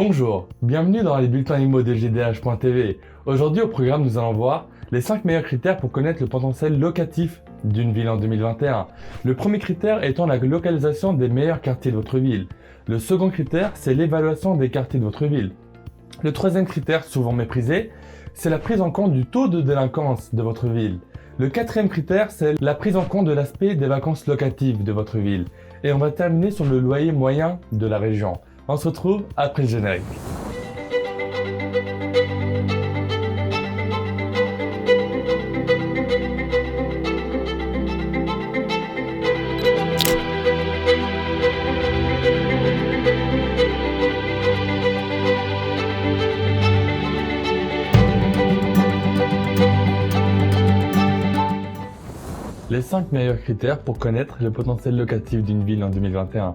Bonjour, bienvenue dans les bulletins IMO de GDH.tv. Aujourd'hui au programme nous allons voir les 5 meilleurs critères pour connaître le potentiel locatif d'une ville en 2021. Le premier critère étant la localisation des meilleurs quartiers de votre ville. Le second critère, c'est l'évaluation des quartiers de votre ville. Le troisième critère, souvent méprisé, c'est la prise en compte du taux de délinquance de votre ville. Le quatrième critère, c'est la prise en compte de l'aspect des vacances locatives de votre ville. Et on va terminer sur le loyer moyen de la région. On se retrouve après le générique. Les 5 meilleurs critères pour connaître le potentiel locatif d'une ville en 2021.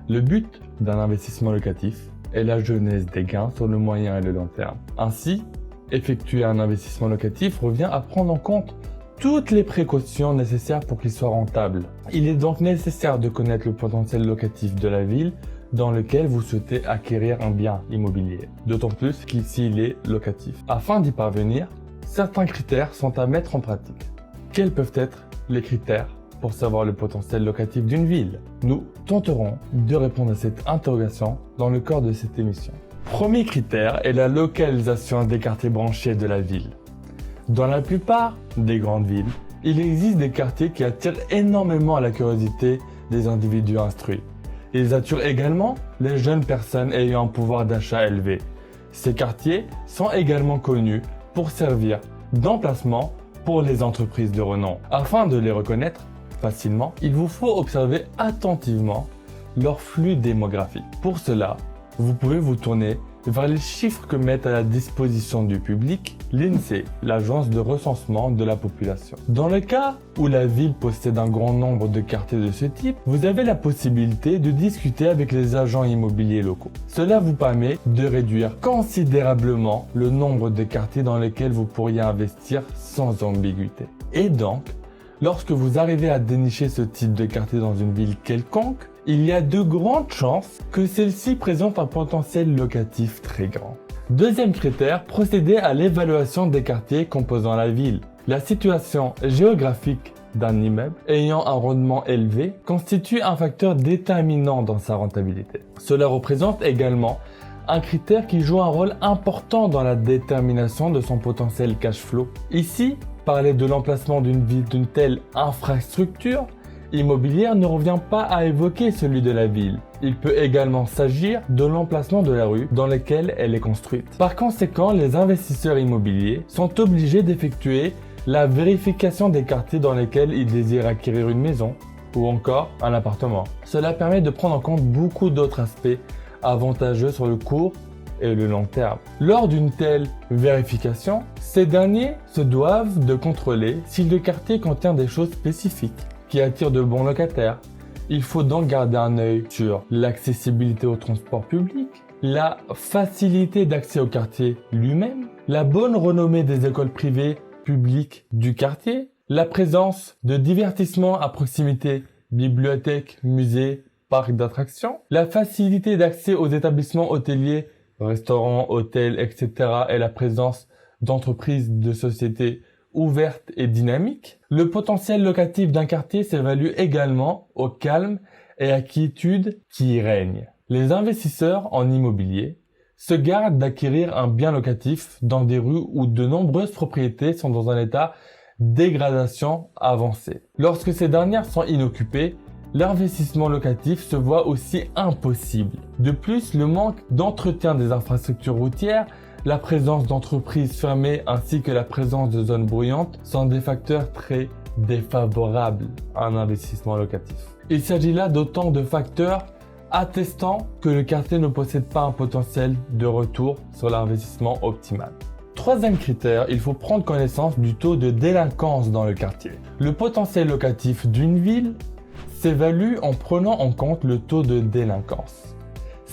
Le but d'un investissement locatif est la genèse des gains sur le moyen et le long terme. Ainsi, effectuer un investissement locatif revient à prendre en compte toutes les précautions nécessaires pour qu'il soit rentable. Il est donc nécessaire de connaître le potentiel locatif de la ville dans lequel vous souhaitez acquérir un bien immobilier, d'autant plus qu'ici il est locatif. Afin d'y parvenir, certains critères sont à mettre en pratique. Quels peuvent être les critères pour savoir le potentiel locatif d'une ville? Nous tenterons de répondre à cette interrogation dans le corps de cette émission. Premier critère est la localisation des quartiers branchés de la ville. Dans la plupart des grandes villes, il existe des quartiers qui attirent énormément la curiosité des individus instruits. Ils attirent également les jeunes personnes ayant un pouvoir d'achat élevé. Ces quartiers sont également connus pour servir d'emplacement pour les entreprises de renom. Afin de les reconnaître facilement, il vous faut observer attentivement leur flux démographique. Pour cela, vous pouvez vous tourner vers les chiffres que met à la disposition du public l'INSEE, l'agence de recensement de la population. Dans le cas où la ville possède un grand nombre de quartiers de ce type, vous avez la possibilité de discuter avec les agents immobiliers locaux. Cela vous permet de réduire considérablement le nombre de quartiers dans lesquels vous pourriez investir sans ambiguïté. Et donc, lorsque vous arrivez à dénicher ce type de quartier dans une ville quelconque, il y a de grandes chances que celle-ci présente un potentiel locatif très grand. Deuxième critère, procéder à l'évaluation des quartiers composant la ville. La situation géographique d'un immeuble ayant un rendement élevé constitue un facteur déterminant dans sa rentabilité. Cela représente également un critère qui joue un rôle important dans la détermination de son potentiel cash flow. Ici, parler de l'emplacement d'une ville d'une telle infrastructure immobilière ne revient pas à évoquer celui de la ville. Il peut également s'agir de l'emplacement de la rue dans laquelle elle est construite. Par conséquent, les investisseurs immobiliers sont obligés d'effectuer la vérification des quartiers dans lesquels ils désirent acquérir une maison ou encore un appartement. Cela permet de prendre en compte beaucoup d'autres aspects avantageux sur le court et le long terme. Lors d'une telle vérification, ces derniers se doivent de contrôler si le quartier contient des choses spécifiques qui attirent de bons locataires. Il faut donc garder un œil sur l'accessibilité au transport public, la facilité d'accès au quartier lui-même, la bonne renommée des écoles privées publiques du quartier, la présence de divertissements à proximité, bibliothèques, musées, parcs d'attractions, la facilité d'accès aux établissements hôteliers, restaurants, hôtels, etc. et la présence d'entreprises de sociétés ouvertes et dynamiques. Le potentiel locatif d'un quartier s'évalue également au calme et à quiétude qui y règne. Les investisseurs en immobilier se gardent d'acquérir un bien locatif dans des rues où de nombreuses propriétés sont dans un état de dégradation avancée. Lorsque ces dernières sont inoccupées, l'investissement locatif se voit aussi impossible. De plus, le manque d'entretien des infrastructures routières, la présence d'entreprises fermées ainsi que la présence de zones bruyantes sont des facteurs très défavorables à un investissement locatif. Il s'agit là d'autant de facteurs attestant que le quartier ne possède pas un potentiel de retour sur l'investissement optimal. Troisième critère, il faut prendre connaissance du taux de délinquance dans le quartier. Le potentiel locatif d'une ville s'évalue en prenant en compte le taux de délinquance.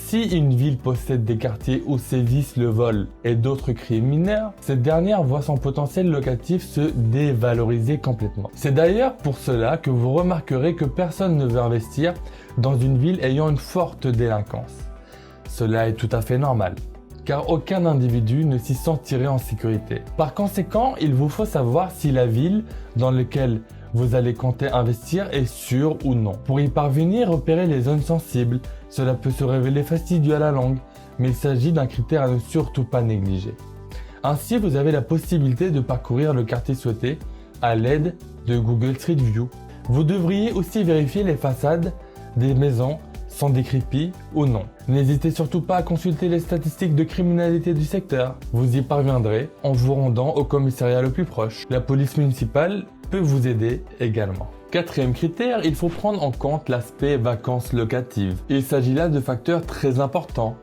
Si une ville possède des quartiers où sévissent le vol et d'autres crimes mineurs, cette dernière voit son potentiel locatif se dévaloriser complètement. C'est d'ailleurs pour cela que vous remarquerez que personne ne veut investir dans une ville ayant une forte délinquance. Cela est tout à fait normal, car aucun individu ne s'y sentirait en sécurité. Par conséquent, il vous faut savoir si la ville dans laquelle vous allez compter investir est sûre ou non. Pour y parvenir, repérez les zones sensibles. Cela peut se révéler fastidieux à la longue, mais il s'agit d'un critère à ne surtout pas négliger. Ainsi, vous avez la possibilité de parcourir le quartier souhaité à l'aide de Google Street View. Vous devriez aussi vérifier les façades des maisons sont décrépites ou non. N'hésitez surtout pas à consulter les statistiques de criminalité du secteur. Vous y parviendrez en vous rendant au commissariat le plus proche. La police municipale peut vous aider également. Quatrième critère, il faut prendre en compte l'aspect vacances locatives. Il s'agit là de facteurs très importants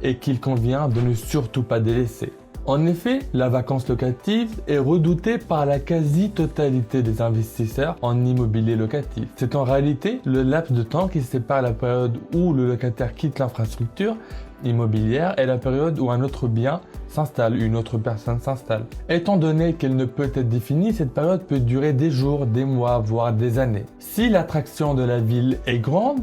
et qu'il convient de ne surtout pas délaisser. En effet, la vacance locative est redoutée par la quasi-totalité des investisseurs en immobilier locatif. C'est en réalité le laps de temps qui sépare la période où le locataire quitte l'infrastructure immobilière et la période où un autre bien s'installe, une autre personne s'installe. Étant donné qu'elle ne peut être définie, cette période peut durer des jours, des mois, voire des années. Si l'attraction de la ville est grande,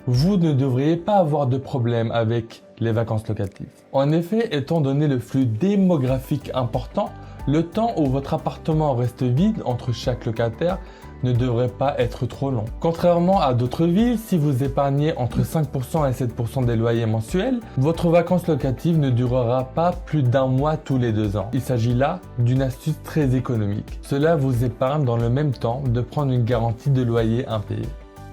vous ne devriez pas avoir de problème avec les vacances locatives. En effet, étant donné le flux démographique important, le temps où votre appartement reste vide entre chaque locataire ne devrait pas être trop long. Contrairement à d'autres villes, si vous épargnez entre 5% et 7% des loyers mensuels, votre vacance locative ne durera pas plus d'un mois tous les 2 ans. Il s'agit là d'une astuce très économique. Cela vous épargne dans le même temps de prendre une garantie de loyer impayé.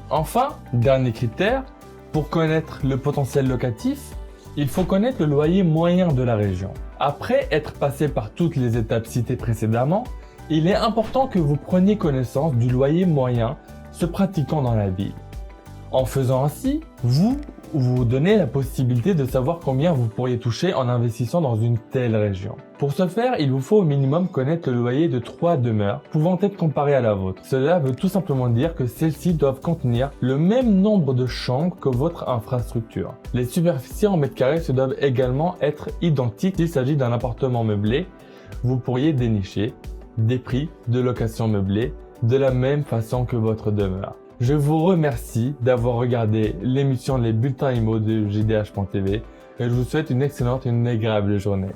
Enfin, dernier critère, pour connaître le potentiel locatif, il faut connaître le loyer moyen de la région. Après être passé par toutes les étapes citées précédemment, il est important que vous preniez connaissance du loyer moyen se pratiquant dans la ville. En faisant ainsi, vous donnez la possibilité de savoir combien vous pourriez toucher en investissant dans une telle région. Pour ce faire, il vous faut au minimum connaître le loyer de 3 demeures pouvant être comparées à la vôtre. Cela veut tout simplement dire que celles-ci doivent contenir le même nombre de chambres que votre infrastructure. Les superficies en mètres carrés se doivent également être identiques. S'il s'agit d'un appartement meublé, vous pourriez dénicher des prix de location meublée de la même façon que votre demeure. Je vous remercie d'avoir regardé l'émission Les Bulletins IMO de JDH.tv et je vous souhaite une excellente et une agréable journée.